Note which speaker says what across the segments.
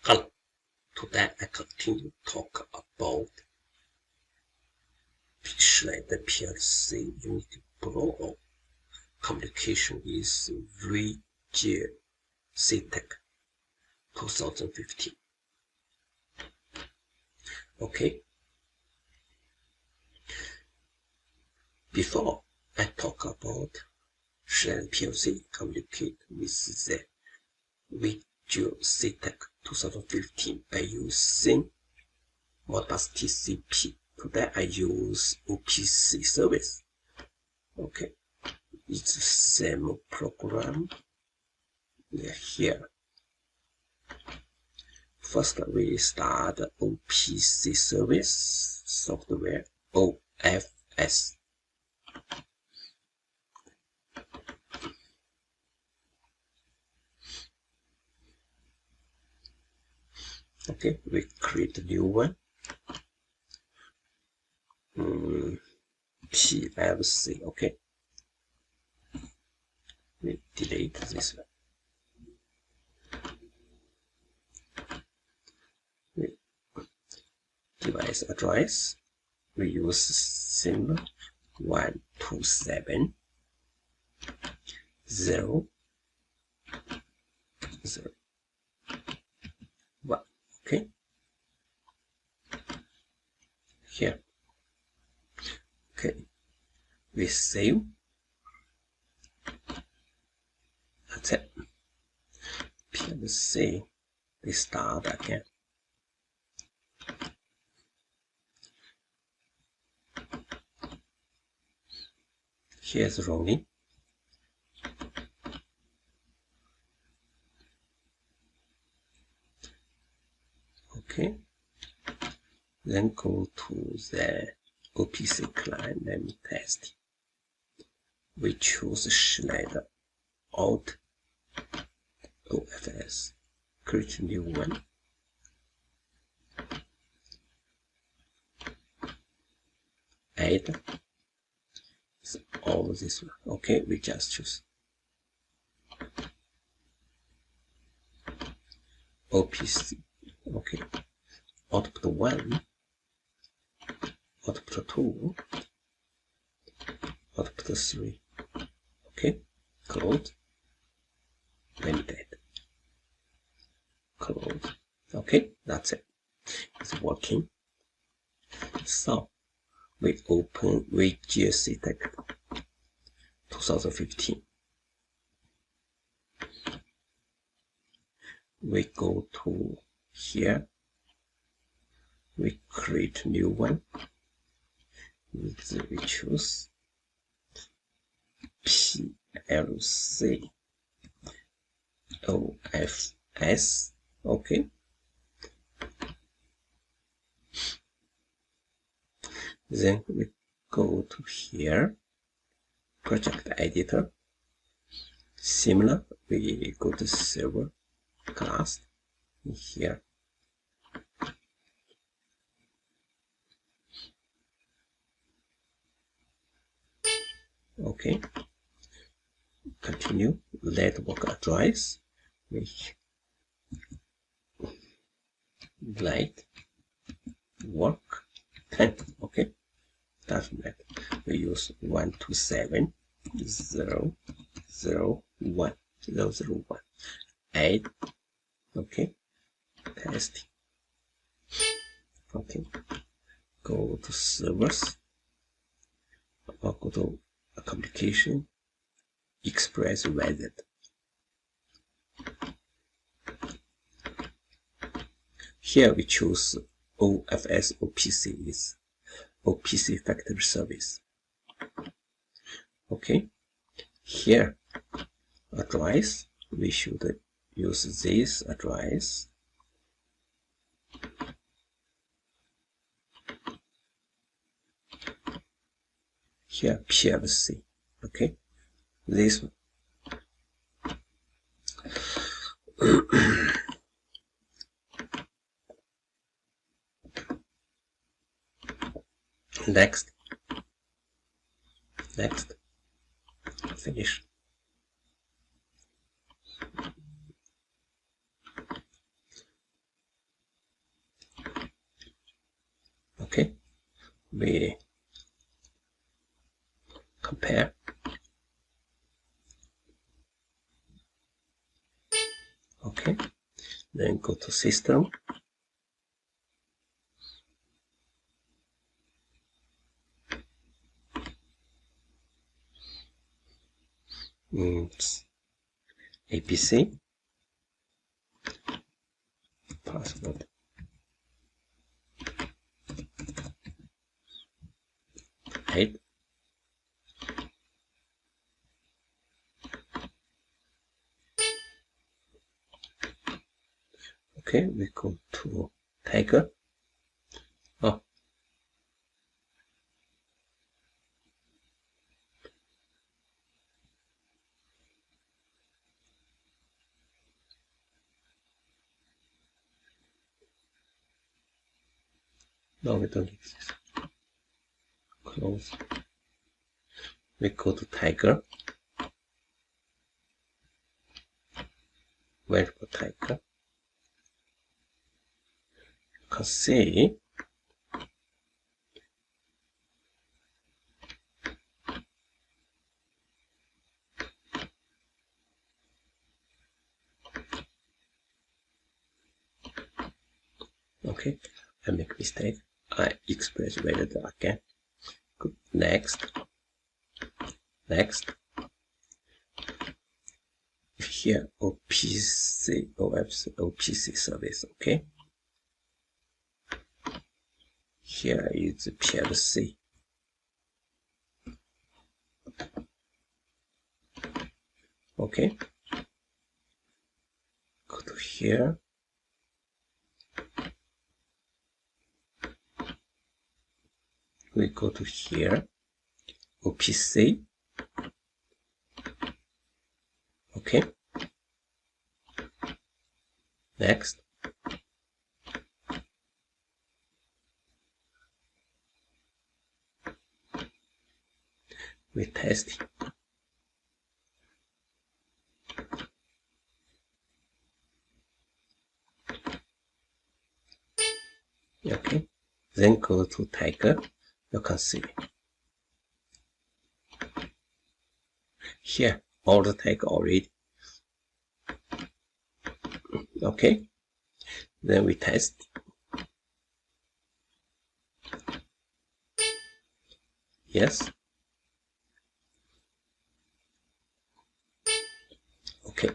Speaker 1: Hello, today I continue to talk about Schneider PLC Unity Pro communication with Vijeo Citect 2015. Okay. Before I talk about Schneider PLC communicate with the Vijeo Citect 2015 by using Modbus TCP. Today I use OPC service. Okay, it's the same program. We are here. First, we start OPC service software OFS. Okay, we create a new one. PLC. Okay, we delete this one. Device address, we use symbol 127 0 0 1. Okay, here. Okay, we save. That's it. PLC, we start again. Here's rolling. Okay, then go to the OPC client. Let me test. We choose Schneider Alt OFS. Create a new one. Add. So all this one. Okay, we just choose OPC. Okay, output 1, output 2, output 3. Okay, close, limited, close. Okay, that's it. It's working. So we open Vijeo Citect 2015. We go to here. We create a new one. We choose PLC OFS. Okay. Then we go to here, project editor. Similar, we go to server class here. Okay, continue. Network address, which light work 10. Okay, doesn't matter. We use 127 0 0 1 0 0 1. Add. Okay, testing. Okay, go to servers or go to communication express method. Here we choose OFS OPC is OPC factory service. Okay, here address, we should use this address. Here PLC. Okay, this one. Next, finish. we compare. Okay, then go to system. APC password. Right. Okay, we go to tiger. Oh, no, we don't need this. Close. We go to tiger. Variable tiger. You can see okay, I make mistake. I express variable again. Good. Next. Here OPC, OFS, OPC service. Okay. Here is PLC. Okay. Go to here. We go to here. OPC. Okay. Next. We test it. Okay. Then go to tiger. You can see here all the tag already. Okay. Then we test. Yes. Okay.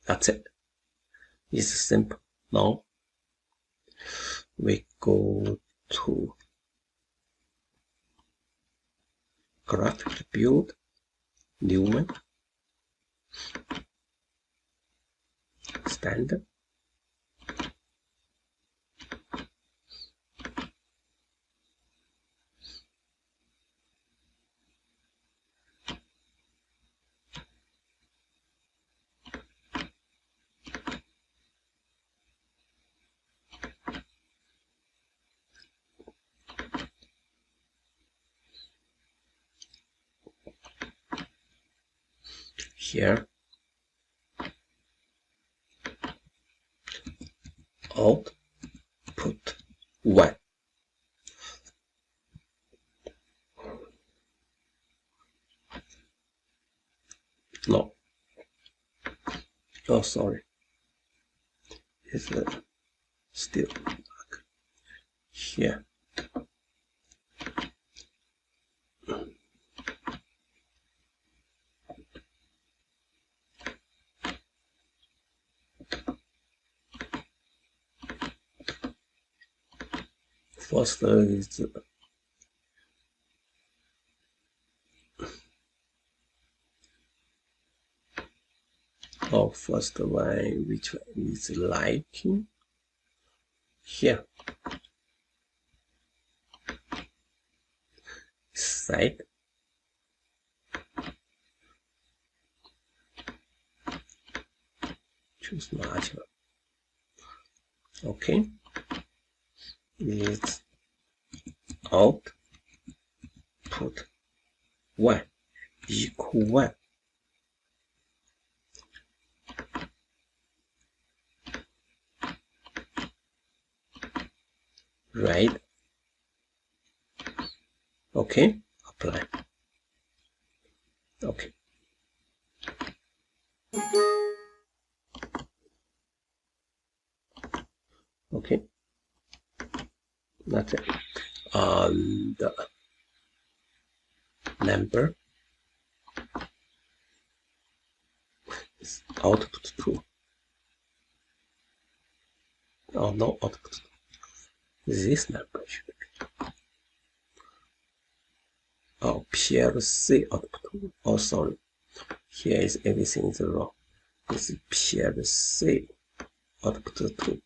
Speaker 1: That's it. It's simple. Now we go to graphic build, Newman, standard. Here output 1. No. Oh, sorry. It's still black. Here. First is first one, which one is liking here. Side. Choose larger. Okay. It's output 1 equal 1. Right. Okay, apply. Okay. Okay. That's it. The number is output 2. Oh, no output. This number should be. Oh, PLC output. Oh, sorry. Here is everything is wrong. This is PLC output 2.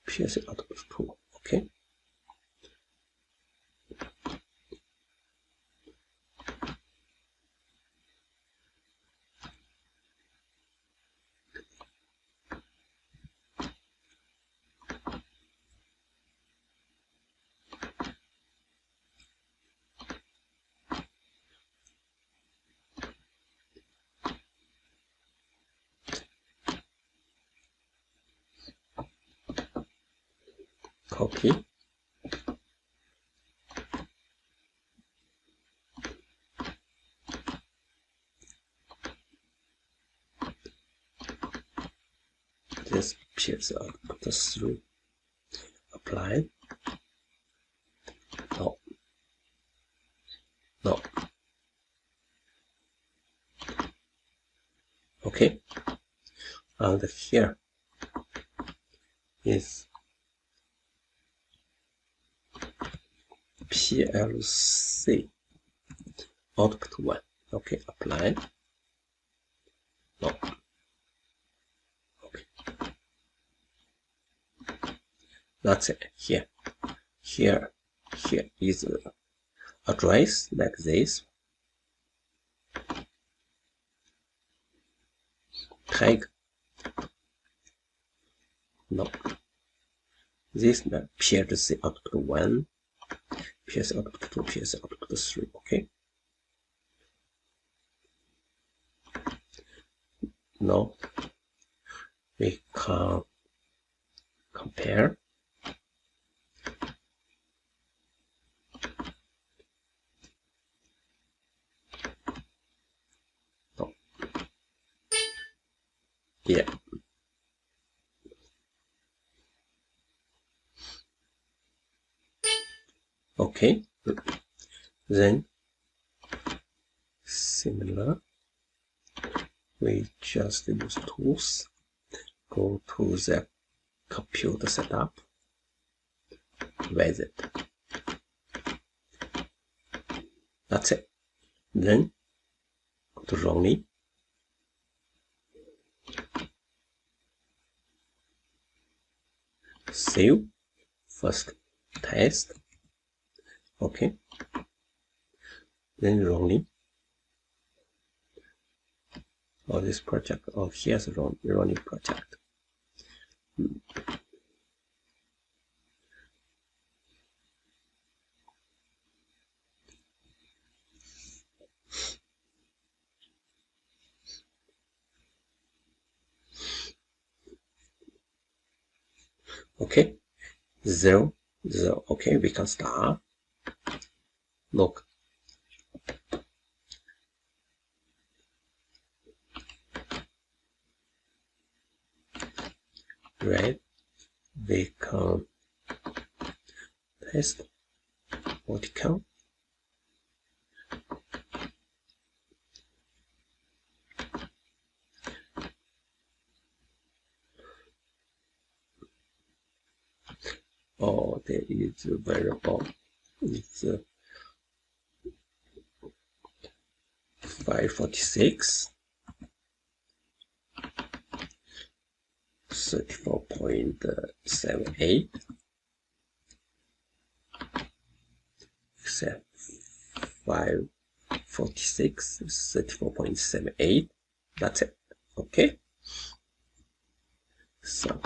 Speaker 1: PLC output 2. Okay. Copy. This PLC output 3. Apply. No. No. Okay. And here is PLC output 1. Okay, apply. No. Okay. That's it. Here is address like this. Tag. No. This is PLC output 1, PLC output 2, PLC output 3. Okay. Now we can compare. No. Yeah. Okay. Then similar. We just use tools. Go to the computer setup. Visit. That's it. Then go to running. Save. First test. Okay. Then running. Oh, this project. Oh, here's a running project. Okay. 0, 0. Okay, we can start. Look. Right. We can test vertical. Oh, there is a variable. It's 546, 34.78, except 546, 34.78. That's it. Okay. So